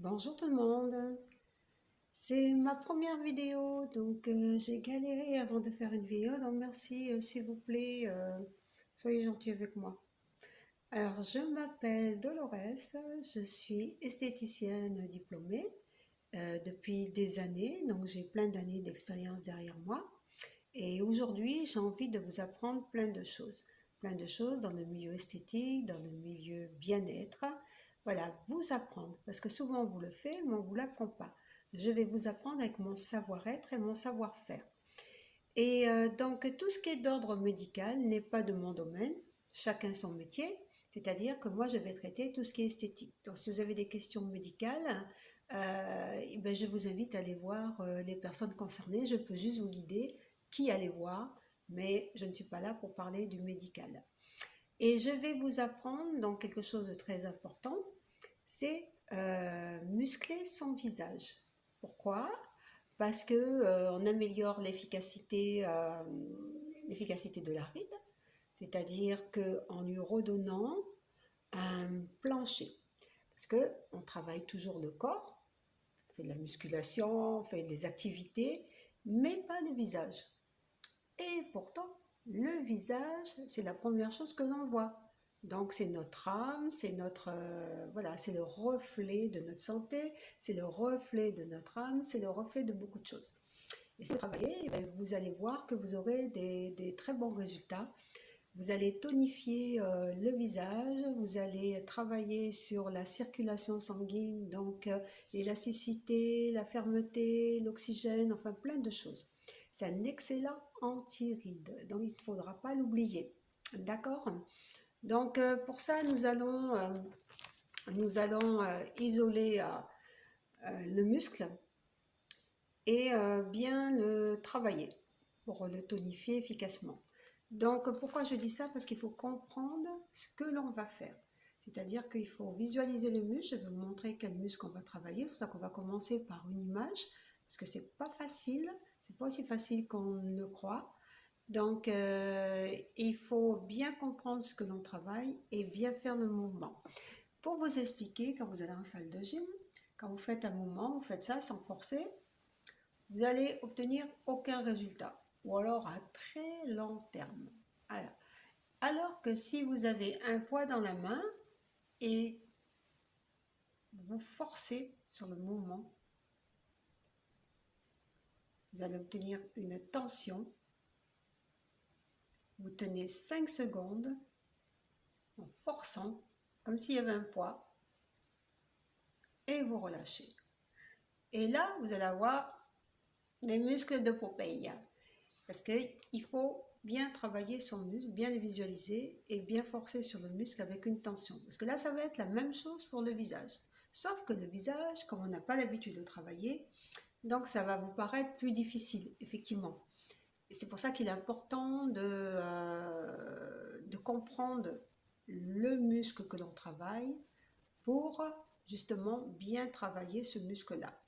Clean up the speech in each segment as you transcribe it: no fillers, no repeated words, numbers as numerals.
Bonjour tout le monde, c'est ma première vidéo donc j'ai galéré avant de faire une vidéo donc merci s'il vous plaît, soyez gentils avec moi. Alors je m'appelle Dolores, je suis esthéticienne diplômée depuis des années, donc j'ai plein d'années d'expérience derrière moi et aujourd'hui j'ai envie de vous apprendre plein de choses dans le milieu esthétique, dans le milieu bien-être. Voilà, vous apprendre, parce que souvent on vous le fait, mais on ne vous l'apprend pas. Je vais vous apprendre avec mon savoir-être et mon savoir-faire. Et donc tout ce qui est d'ordre médical n'est pas de mon domaine, chacun son métier, c'est-à-dire que moi je vais traiter tout ce qui est esthétique. Donc si vous avez des questions médicales, eh ben, je vous invite à aller voir les personnes concernées, je peux juste vous guider qui aller voir, mais je ne suis pas là pour parler du médical. Et je vais vous apprendre donc quelque chose de très important, c'est muscler son visage. Pourquoi? Parce que on améliore l'efficacité de la ride, c'est-à-dire qu'en lui redonnant un plancher. Parce que on travaille toujours le corps, on fait de la musculation, on fait des activités, mais pas le visage. Et pourtant, le visage, c'est la première chose que l'on voit. Donc c'est notre âme, c'est notre voilà, c'est le reflet de notre santé, c'est le reflet de notre âme, c'est le reflet de beaucoup de choses. Et si vous travaillez, eh bien, vous allez voir que vous aurez des très bons résultats. Vous allez tonifier le visage, vous allez travailler sur la circulation sanguine, donc l'élasticité, la fermeté, l'oxygène, enfin plein de choses. C'est un excellent anti-rides, donc il ne faudra pas l'oublier. D'accord? Donc pour ça, nous allons isoler le muscle et bien le travailler pour le tonifier efficacement. Donc pourquoi je dis ça? Parce qu'il faut comprendre ce que l'on va faire. C'est-à-dire qu'il faut visualiser le muscle. Je vais vous montrer quel muscle on va travailler. C'est pour ça qu'on va commencer par une image, parce que c'est pas facile, c'est pas aussi facile qu'on le croit. Donc il faut bien comprendre ce que l'on travaille et bien faire le mouvement. Pour vous expliquer, quand vous allez en salle de gym, quand vous faites un mouvement, vous faites ça sans forcer, vous allez obtenir aucun résultat, ou alors à très long terme. Alors que si vous avez un poids dans la main et vous forcez sur le mouvement, vous allez obtenir une tension. Vous tenez 5 secondes en forçant, comme s'il y avait un poids, et vous relâchez. Et là, vous allez avoir les muscles de Popeye. Parce qu'il faut bien travailler son muscle, bien le visualiser et bien forcer sur le muscle avec une tension. Parce que là, ça va être la même chose pour le visage. Sauf que le visage, comme on n'a pas l'habitude de travailler, donc ça va vous paraître plus difficile, effectivement. Et c'est pour ça qu'il est important de comprendre le muscle que l'on travaille pour justement bien travailler ce muscle-là.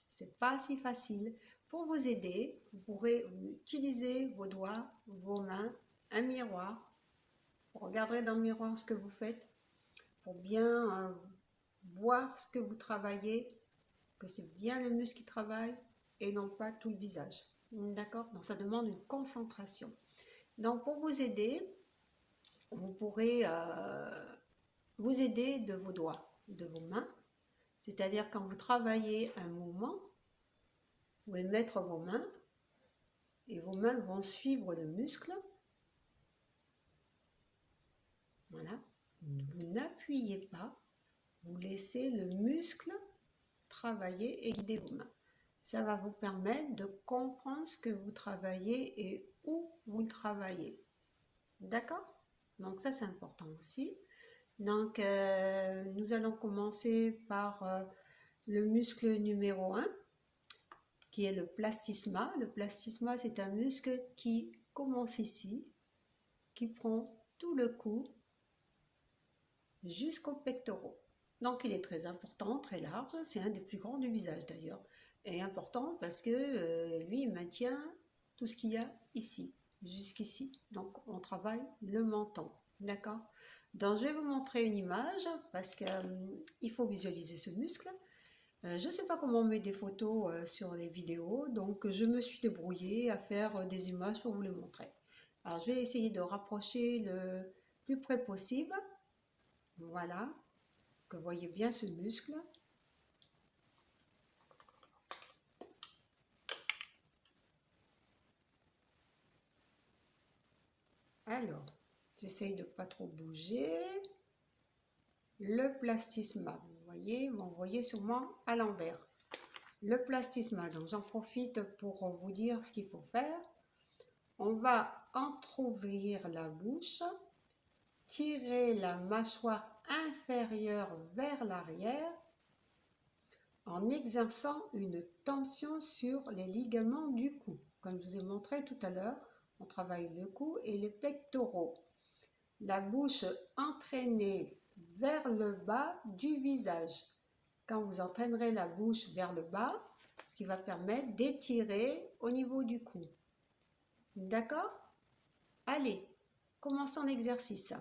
C'est pas si facile. Pour vous aider, vous pourrez utiliser vos doigts, vos mains, un miroir. Vous regarderez dans le miroir ce que vous faites pour bien voir ce que vous travaillez, que c'est bien le muscle qui travaille et non pas tout le visage. D'accord? Donc ça demande une concentration. Donc pour vous aider, vous pourrez vous aider de vos doigts, de vos mains. C'est-à-dire quand vous travaillez un mouvement, vous pouvez mettre vos mains et vos mains vont suivre le muscle. Voilà. Vous n'appuyez pas, vous laissez le muscle travailler et guider vos mains. Ça va vous permettre de comprendre ce que vous travaillez et où vous le travaillez. D'accord? Donc ça c'est important aussi. Donc nous allons commencer par le muscle numéro 1 qui est le plastisma. Le plastisma c'est un muscle qui commence ici, qui prend tout le cou jusqu'aux pectoraux. Donc il est très important, très large, c'est un des plus grands du visage d'ailleurs. Et important parce que lui il maintient tout ce qu'il y a ici, jusqu'ici. Donc on travaille le menton, d'accord? Donc je vais vous montrer une image parce qu'il faut visualiser ce muscle. Je ne sais pas comment on met des photos sur les vidéos, donc je me suis débrouillée à faire des images pour vous les montrer. Alors je vais essayer de rapprocher le plus près possible. Voilà, que vous voyez bien ce muscle. Alors, j'essaye de ne pas trop bouger. Le plastisma, vous voyez sûrement à l'envers. Le plastisma, donc j'en profite pour vous dire ce qu'il faut faire. On va entrouvrir la bouche, tirer la mâchoire inférieure vers l'arrière en exerçant une tension sur les ligaments du cou. Comme je vous ai montré tout à l'heure, on travaille le cou et les pectoraux. La bouche entraînée vers le bas du visage. Quand vous entraînerez la bouche vers le bas, ce qui va permettre d'étirer au niveau du cou. D'accord? Allez, commençons l'exercice.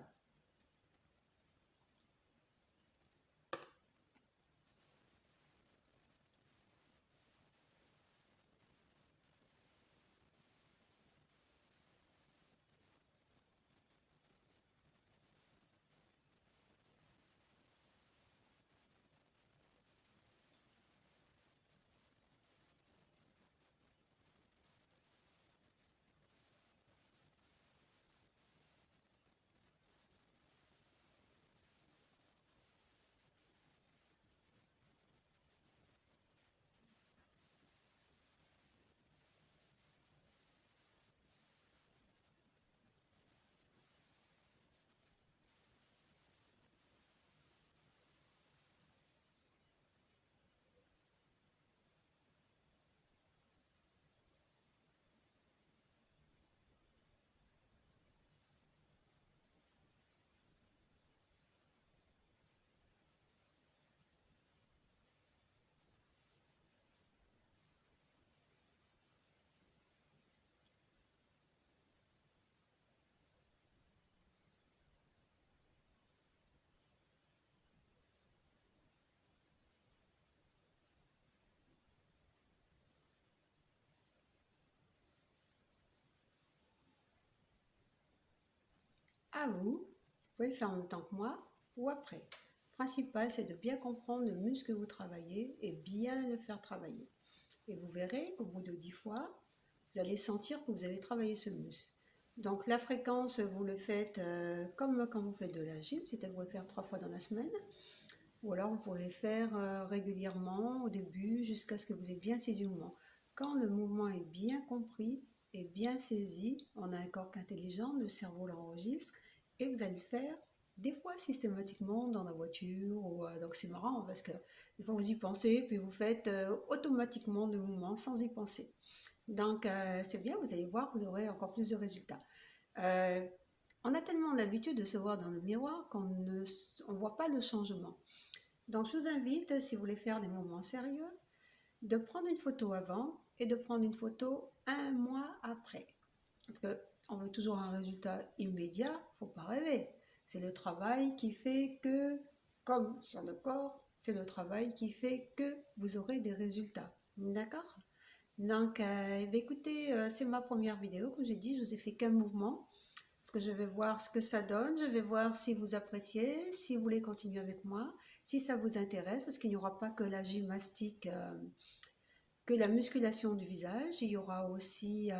À vous, vous pouvez le faire en même temps que moi ou après. Le principal, c'est de bien comprendre le muscle que vous travaillez et bien le faire travailler. Et vous verrez qu'au bout de 10 fois, vous allez sentir que vous avez travaillé ce muscle. Donc la fréquence, vous le faites comme quand vous faites de la gym, c'est-à-dire que vous pouvez faire 3 fois dans la semaine. Ou alors vous pouvez faire régulièrement au début jusqu'à ce que vous ayez bien saisi le mouvement. Quand le mouvement est bien compris et bien saisi, on a un corps intelligent, le cerveau l'enregistre et vous allez le faire des fois systématiquement dans la voiture. Donc c'est marrant parce que des fois vous y pensez puis vous faites automatiquement le mouvement sans y penser. Donc c'est bien, vous allez voir, vous aurez encore plus de résultats. On a tellement l'habitude de se voir dans le miroir qu'on ne voit pas le changement. Donc je vous invite, si vous voulez faire des mouvements sérieux, de prendre une photo avant et de prendre une photo un mois après. Parce qu'on veut toujours un résultat immédiat, il ne faut pas rêver. C'est le travail qui fait que, comme sur le corps, c'est le travail qui fait que vous aurez des résultats. D'accord? Donc, écoutez, c'est ma première vidéo. Comme j'ai dit, je vous ai fait qu'un mouvement. Parce que je vais voir ce que ça donne, je vais voir si vous appréciez, si vous voulez continuer avec moi, si ça vous intéresse, parce qu'il n'y aura pas que la gymnastique, que la musculation du visage, il y aura aussi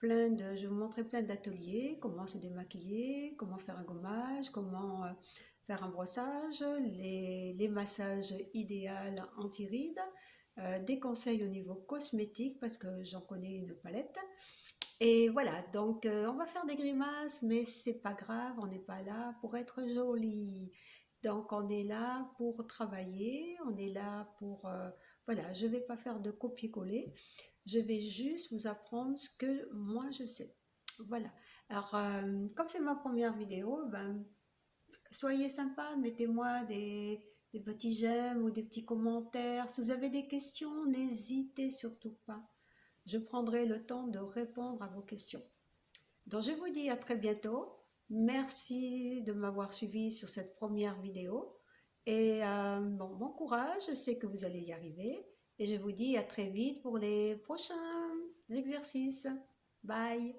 je vais vous montrer plein d'ateliers, comment se démaquiller, comment faire un gommage, comment faire un brossage, les massages idéaux anti-rides, des conseils au niveau cosmétique, parce que j'en connais une palette. Et voilà, donc on va faire des grimaces, mais c'est pas grave, on n'est pas là pour être joli. Donc on est là pour travailler, on est là pour... voilà, je vais pas faire de copier-coller, je vais juste vous apprendre ce que moi je sais. Voilà, alors comme c'est ma première vidéo, ben, soyez sympa, mettez-moi des petits j'aime ou des petits commentaires. Si vous avez des questions, n'hésitez surtout pas. Je prendrai le temps de répondre à vos questions. Donc je vous dis à très bientôt. Merci de m'avoir suivi sur cette première vidéo Et bon, bon courage, je sais que vous allez y arriver. Et je vous dis à très vite pour les prochains exercices. Bye!